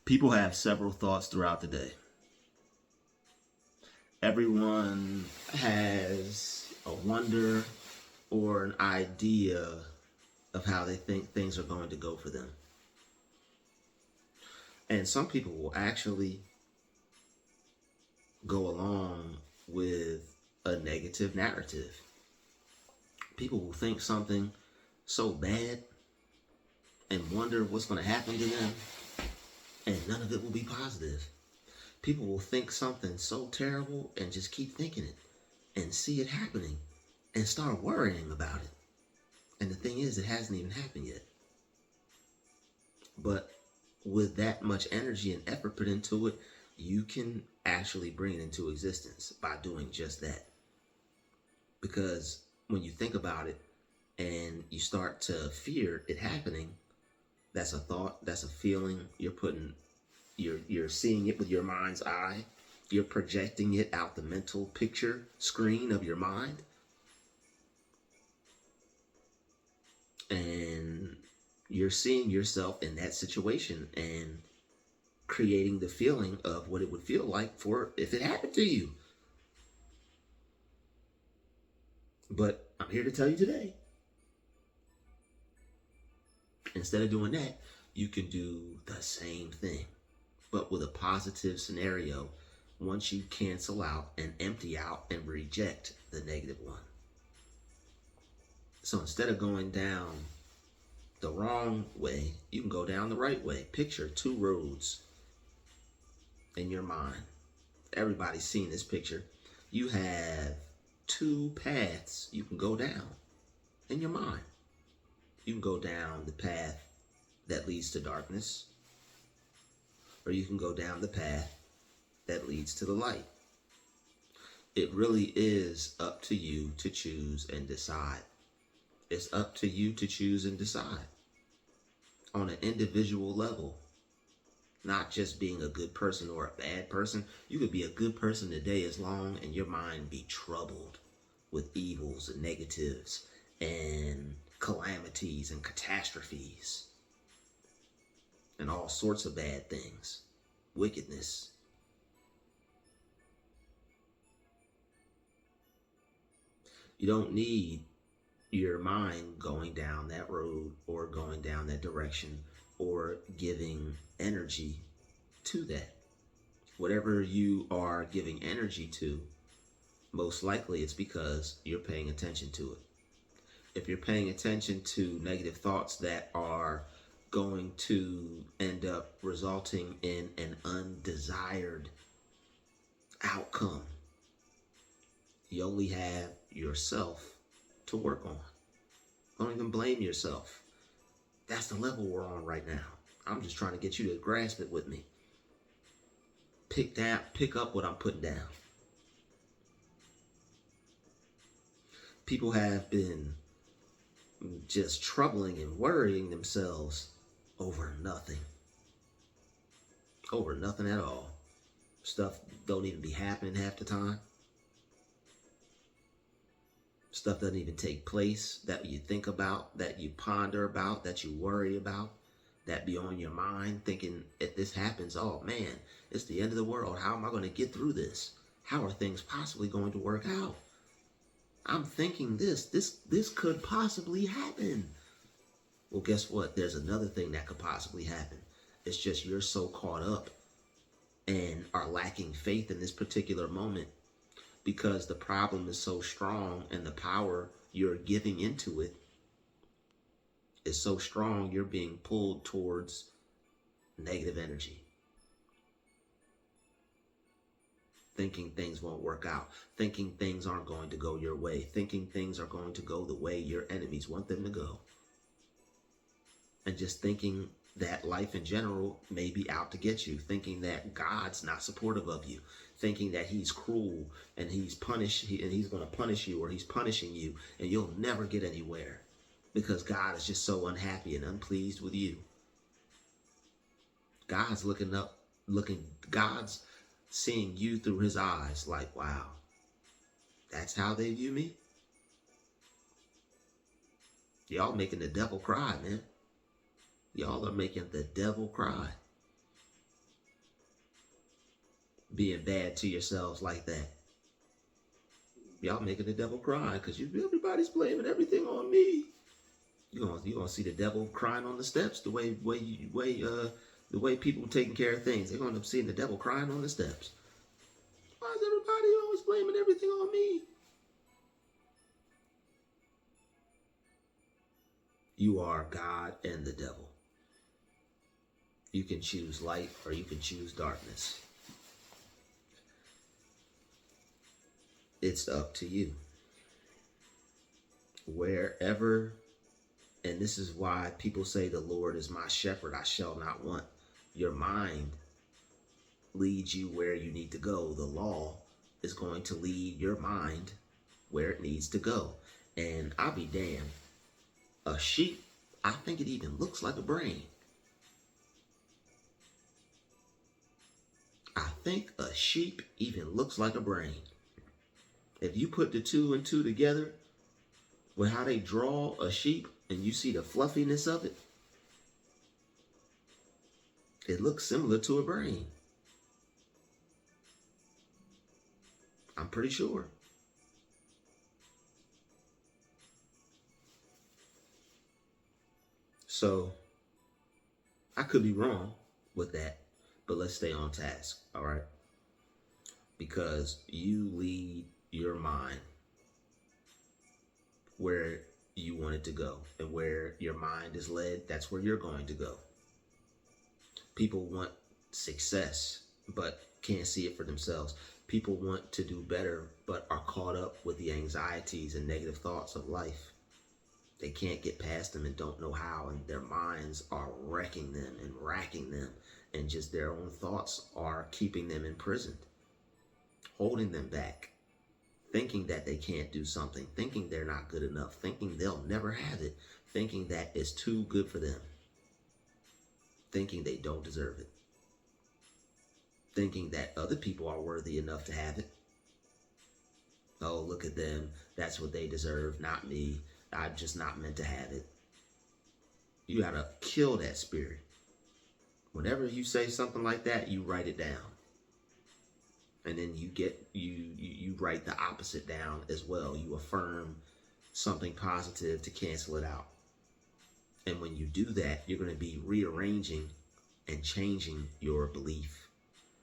People have several thoughts throughout the day. Everyone has a wonder or an idea of how they think things are going to go for them. And some people will actually go along with a negative narrative. People will think something so bad and wonder what's going to happen to them, and none of it will be positive. People will think something so terrible and just keep thinking it and see it happening and start worrying about it. And the thing is, it hasn't even happened yet. But with that much energy and effort put into it, you can actually bring it into existence by doing just that. Because when you think about it and you start to fear it happening, that's a thought, that's a feeling. You're seeing it with your mind's eye. You're projecting it out the mental picture screen of your mind. And you're seeing yourself in that situation and creating the feeling of what it would feel like for if it happened to you. But I'm here to tell you today, instead of doing that, you can do the same thing, but with a positive scenario once you cancel out and empty out and reject the negative one. So instead of going down the wrong way, you can go down the right way. Picture two roads in your mind. Everybody's seen this picture. You have two paths you can go down in your mind. You can go down the path that leads to darkness, or you can go down the path that leads to the light. It really is up to you to choose and decide. It's up to you to choose and decide on an individual level, not just being a good person or a bad person. You could be a good person today as long as your mind be troubled with evils and negatives and calamities and catastrophes and all sorts of bad things, wickedness. You don't need your mind going down that road or going down that direction or giving energy to that. Whatever you are giving energy to, most likely it's because you're paying attention to it. If you're paying attention to negative thoughts that are going to end up resulting in an undesired outcome, you only have yourself to work on. Don't even blame yourself. That's the level we're on right now. I'm just trying to get you to grasp it with me. Pick up what I'm putting down. People have been just troubling and worrying themselves over nothing. Over nothing at all. Stuff don't even be happening half the time. Stuff doesn't even take place that you think about, that you ponder about, that you worry about, that be on your mind thinking if this happens, oh man, it's the end of the world. How am I going to get through this? How are things possibly going to work out? I'm thinking this could possibly happen. Well, guess what? There's another thing that could possibly happen. It's just you're so caught up and are lacking faith in this particular moment because the problem is so strong and the power you're giving into it is so strong, you're being pulled towards negative energy. Thinking things won't work out, thinking things aren't going to go your way, thinking things are going to go the way your enemies want them to go. And just thinking that life in general may be out to get you, thinking that God's not supportive of you, thinking that he's cruel and he's going to punish you or he's punishing you and you'll never get anywhere because God is just so unhappy and unpleased with you. God's God's seeing you through his eyes like, wow, that's how they view me? Y'all making the devil cry, man. Y'all are making the devil cry. being bad to yourselves like that. Y'all making the devil cry because everybody's blaming everything on me. You gonna see the devil crying on the steps the way people taking care of things. They're gonna end up seeing the devil crying on the steps. Why is everybody always blaming everything on me? You are God and the devil. You can choose light or you can choose darkness. It's up to you. Wherever, and this is why people say the Lord is my shepherd, I shall not want. Your mind leads you where you need to go. The law is going to lead your mind where it needs to go. And I'll be damned. A sheep, I think it even looks like a brain. I think a sheep even looks like a brain. If you put the two and two together with how they draw a sheep and you see the fluffiness of it, it looks similar to a brain. I'm pretty sure. So I could be wrong with that, but let's stay on task, all right? Because you lead your mind where you want it to go, and where your mind is led, that's where you're going to go. People want success, but can't see it for themselves. People want to do better, but are caught up with the anxieties and negative thoughts of life. They can't get past them and don't know how, and their minds are wrecking them and racking them, and just their own thoughts are keeping them imprisoned, holding them back, thinking that they can't do something, thinking they're not good enough, thinking they'll never have it, thinking that it's too good for them, thinking they don't deserve it, thinking that other people are worthy enough to have it. Oh, look at them. That's what they deserve, not me. I'm just not meant to have it. You gotta kill that spirit. Whenever you say something like that, you write it down. And then you write the opposite down as well. You affirm something positive to cancel it out. And when you do that, you're going to be rearranging and changing your belief.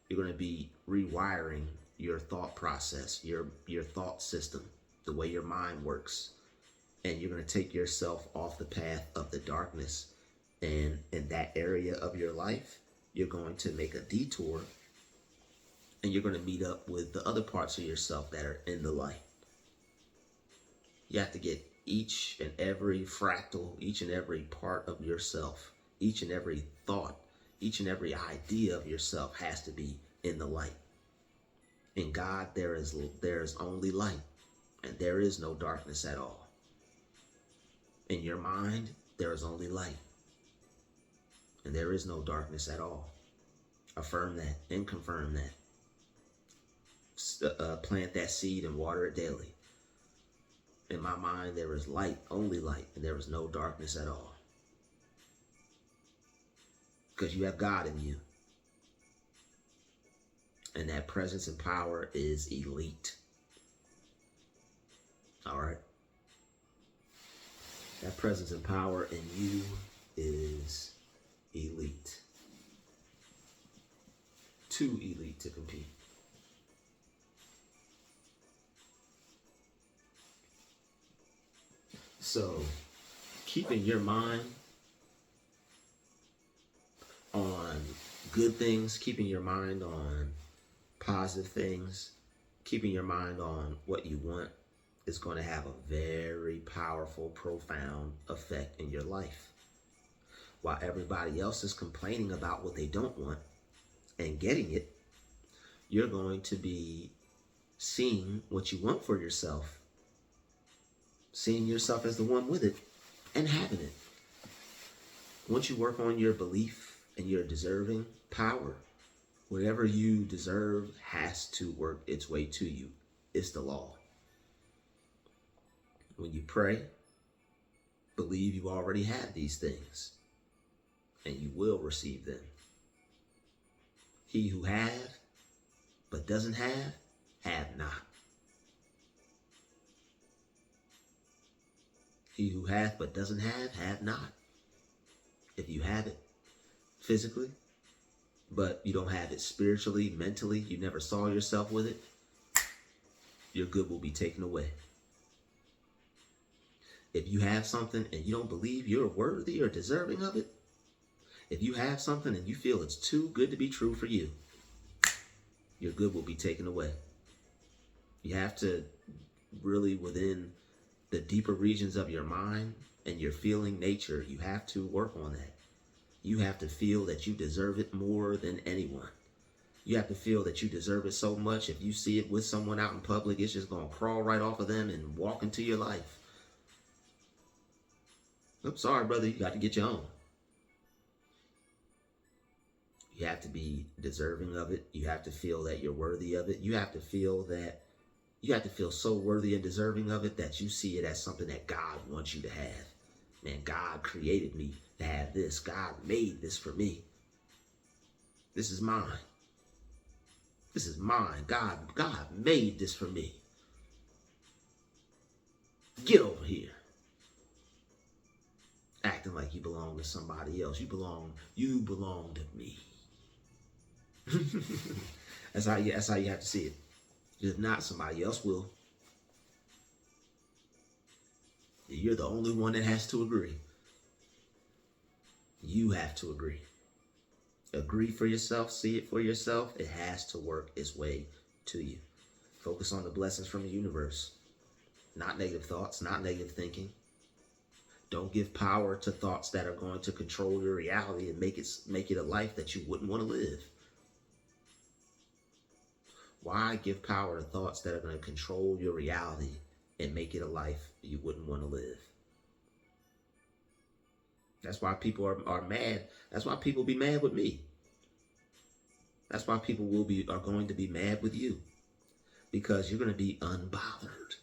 You're going to be rewiring your thought process, your thought system, the way your mind works. And you're going to take yourself off the path of the darkness. And in that area of your life, you're going to make a detour, and you're going to meet up with the other parts of yourself that are in the light. You have to get each and every fractal, each and every part of yourself, each and every thought, each and every idea of yourself has to be in the light. In God, there is only light, and there is no darkness at all. In your mind, there is only light, and there is no darkness at all. Affirm that and confirm that. Plant that seed and water it daily. In my mind, there is light, only light, and there is no darkness at all. Because you have God in you. And that presence and power is elite. All right? That presence and power in you is elite. Too elite to compete. So, keeping your mind on good things, keeping your mind on positive things, keeping your mind on what you want is going to have a very powerful, profound effect in your life. While everybody else is complaining about what they don't want and getting it, you're going to be seeing what you want for yourself, seeing yourself as the one with it, and having it. Once you work on your belief and your deserving power, whatever you deserve has to work its way to you. It's the law. When you pray, believe you already have these things, and you will receive them. He who hath but doesn't have not. He who hath but doesn't have not. If you have it physically, but you don't have it spiritually, mentally, you never saw yourself with it, your good will be taken away. If you have something and you don't believe you're worthy or deserving of it, if you have something and you feel it's too good to be true for you, your good will be taken away. You have to really, within the deeper regions of your mind and your feeling nature, you have to work on that. You have to feel that you deserve it more than anyone. You have to feel that you deserve it so much. If you see it with someone out in public, it's just going to crawl right off of them and walk into your life. I'm sorry, brother, you got to get your own. You have to be deserving of it. You have to feel that you're worthy of it. You have to feel so worthy and deserving of it that you see it as something that God wants you to have. Man, God created me to have this. God made this for me. This is mine. This is mine. God made this for me. Get over here. Acting like you belong to somebody else. You belong to me. That's how you have to see it. If not, somebody else will. You're the only one that has to agree. You have to agree. Agree for yourself, see it for yourself. It has to work its way to you. Focus on the blessings from the universe. Not negative thoughts, not negative thinking. Don't give power to thoughts that are going to control your reality and make it a life that you wouldn't want to live. Why give power to thoughts that are going to control your reality and make it a life you wouldn't want to live? That's why people are mad. That's why people be mad with me. That's why people are going to be mad with you. Because you're going to be unbothered.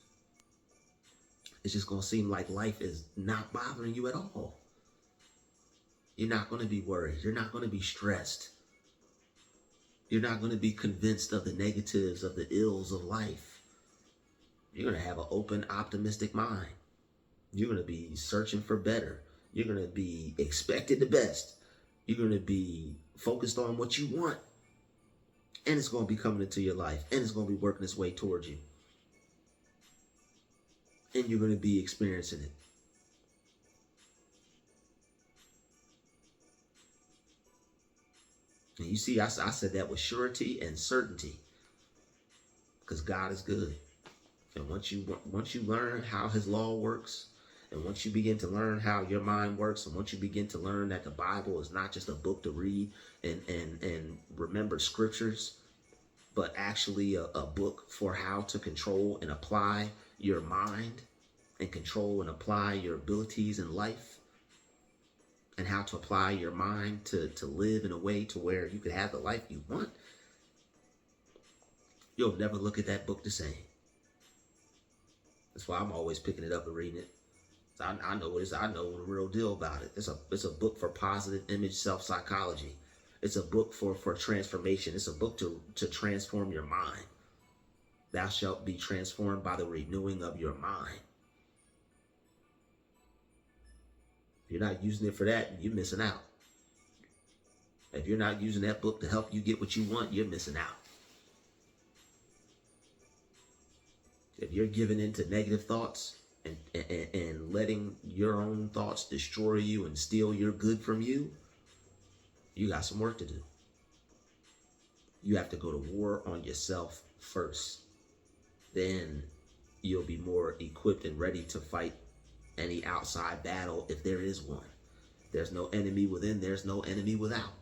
It's just going to seem like life is not bothering you at all. You're not going to be worried. You're not going to be stressed. You're not going to be convinced of the negatives, of the ills of life. You're going to have an open, optimistic mind. You're going to be searching for better. You're going to be expecting the best. You're going to be focused on what you want. And it's going to be coming into your life. And it's going to be working its way towards you. And you're going to be experiencing it. And you see, I said that with surety and certainty. Because God is good. And once you learn how his law works, and once you begin to learn how your mind works, and once you begin to learn that the Bible is not just a book to read and remember scriptures, but actually a book for how to control and apply your mind and control and apply your abilities in life, and how to apply your mind to live in a way to where you can have the life you want, you'll never look at that book the same. That's why I'm always picking it up and reading it. I know what it is. I know the real deal about it. It's a book for positive image self-psychology. It's a book for transformation. It's a book to transform your mind. Thou shalt be transformed by the renewing of your mind. If you're not using it for that, you're missing out. If you're not using that book to help you get what you want, you're missing out. If you're giving into negative thoughts and letting your own thoughts destroy you and steal your good from you, you got some work to do. You have to go to war on yourself first. Then you'll be more equipped and ready to fight any outside battle if there is one. There's no enemy within, there's no enemy without.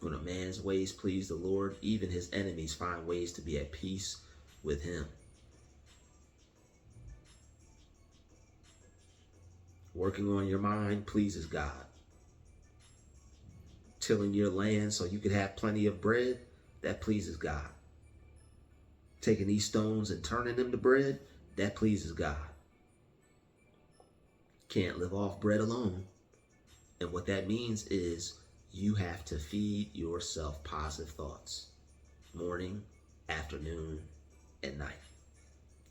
When a man's ways please the Lord, even his enemies find ways to be at peace with him. Working on your mind pleases God. Tilling your land so you could have plenty of bread, that pleases God. Taking these stones and turning them to bread, that pleases God. Can't live off bread alone. And what that means is you have to feed yourself positive thoughts morning, afternoon, and night.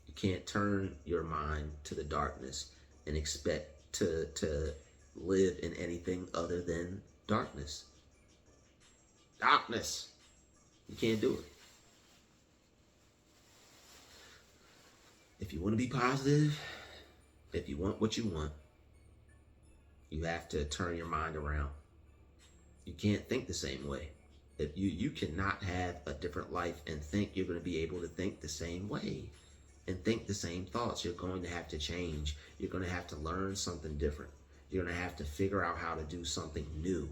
You can't turn your mind to the darkness and expect to live in anything other than darkness. Darkness. You can't do it. If you want to be positive, if you want what you want, you have to turn your mind around. You can't think the same way. If you cannot have a different life and think you're going to be able to think the same way and think the same thoughts. You're going to have to change. You're going to have to learn something different. You're going to have to figure out how to do something new.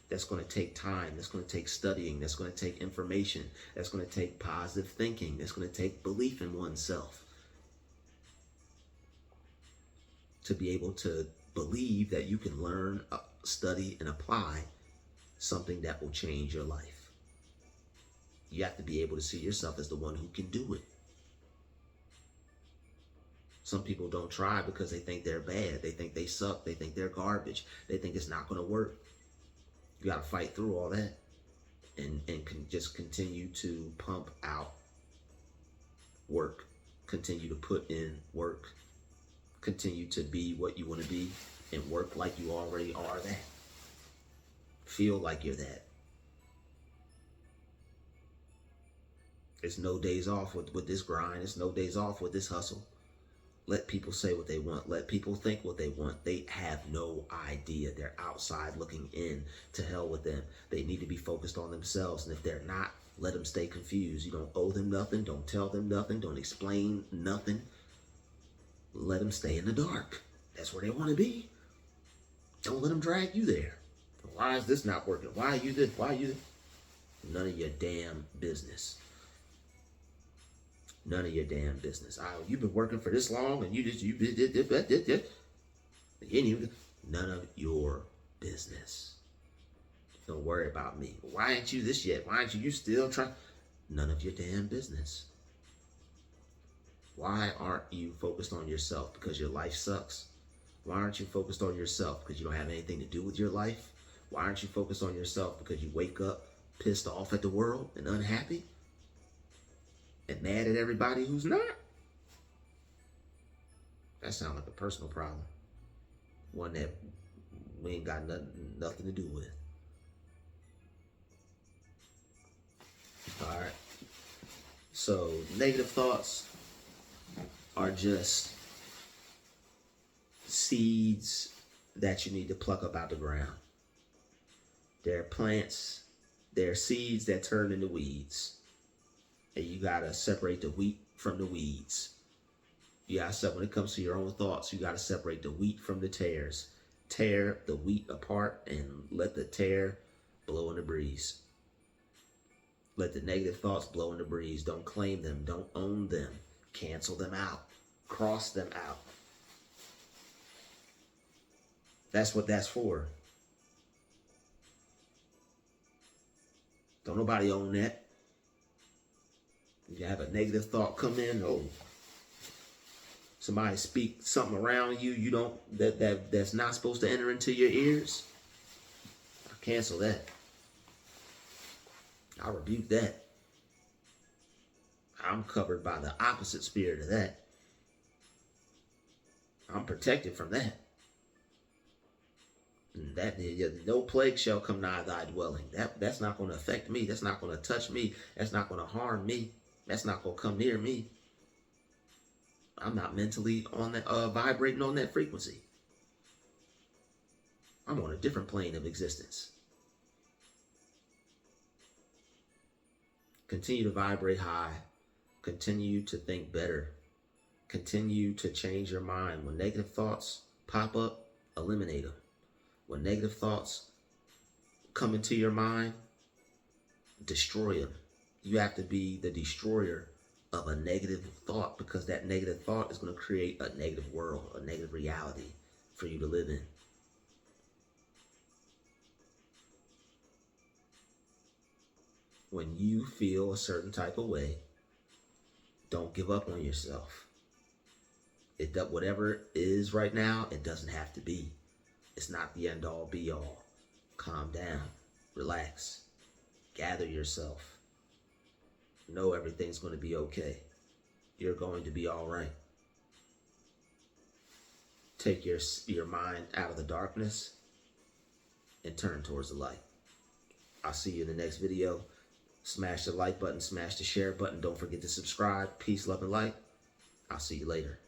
That's going to take time. That's going to take studying. That's going to take information. That's going to take positive thinking. That's going to take belief in oneself to be able to believe that you can learn, study, and apply something that will change your life. You have to be able to see yourself as the one who can do it. Some people don't try because they think they're bad. They think they suck. They think they're garbage. They think it's not going to work. You got to fight through all that and can just continue to pump out work. Continue to put in work. Continue to be what you want to be and work like you already are that. Feel like you're that. It's no days off with this grind. It's no days off with this hustle. Let people say what they want. Let people think what they want. They have no idea. They're outside looking in. To hell with them. They need to be focused on themselves. And if they're not, let them stay confused. You don't owe them nothing. Don't tell them nothing. Don't explain nothing. Let them stay in the dark. That's where they want to be. Don't let them drag you there. Why is this not working? Why are you this? Why are you this? None of your damn business. None of your damn business. You've been working for this long and you did. None of your business. Don't worry about me. Why ain't you this yet? Why ain't you still trying? None of your damn business. Why aren't you focused on yourself? Because your life sucks? Why aren't you focused on yourself? Because you don't have anything to do with your life? Why aren't you focused on yourself? Because you wake up pissed off at the world and unhappy? And mad at everybody who's not? That sounds like a personal problem. One that we ain't got nothing to do with. All right. So negative thoughts are just seeds that you need to pluck up out the ground. They're plants. They're seeds that turn into weeds. And you got to separate the wheat from the weeds. You got to, when it comes to your own thoughts, you got to separate the wheat from the tares. Tear the wheat apart and let the tear blow in the breeze. Let the negative thoughts blow in the breeze. Don't claim them. Don't own them. Cancel them out. Cross them out. That's what that's for. Don't nobody own that. You have a negative thought come in, somebody speak something around you, you don't that's not supposed to enter into your ears. I cancel that. I rebuke that. I'm covered by the opposite spirit of that. I'm protected from that. That no plague shall come nigh thy dwelling. That's not going to affect me. That's not going to touch me. That's not going to harm me. That's not going to come near me. I'm not mentally on that vibrating on that frequency. I'm on a different plane of existence. Continue to vibrate high. Continue to think better. Continue to change your mind. When negative thoughts pop up, eliminate them. When negative thoughts come into your mind, destroy them. You have to be the destroyer of a negative thought, because that negative thought is going to create a negative world, a negative reality for you to live in. When you feel a certain type of way, don't give up on yourself. Whatever is right now, it doesn't have to be. It's not the end all be all. Calm down, relax, gather yourself. Know everything's going to be okay. You're going to be all right. Take your mind out of the darkness and turn towards the light. I'll see you in the next video. Smash the like button, smash the share button. Don't forget to subscribe. Peace, love, and light. I'll see you later.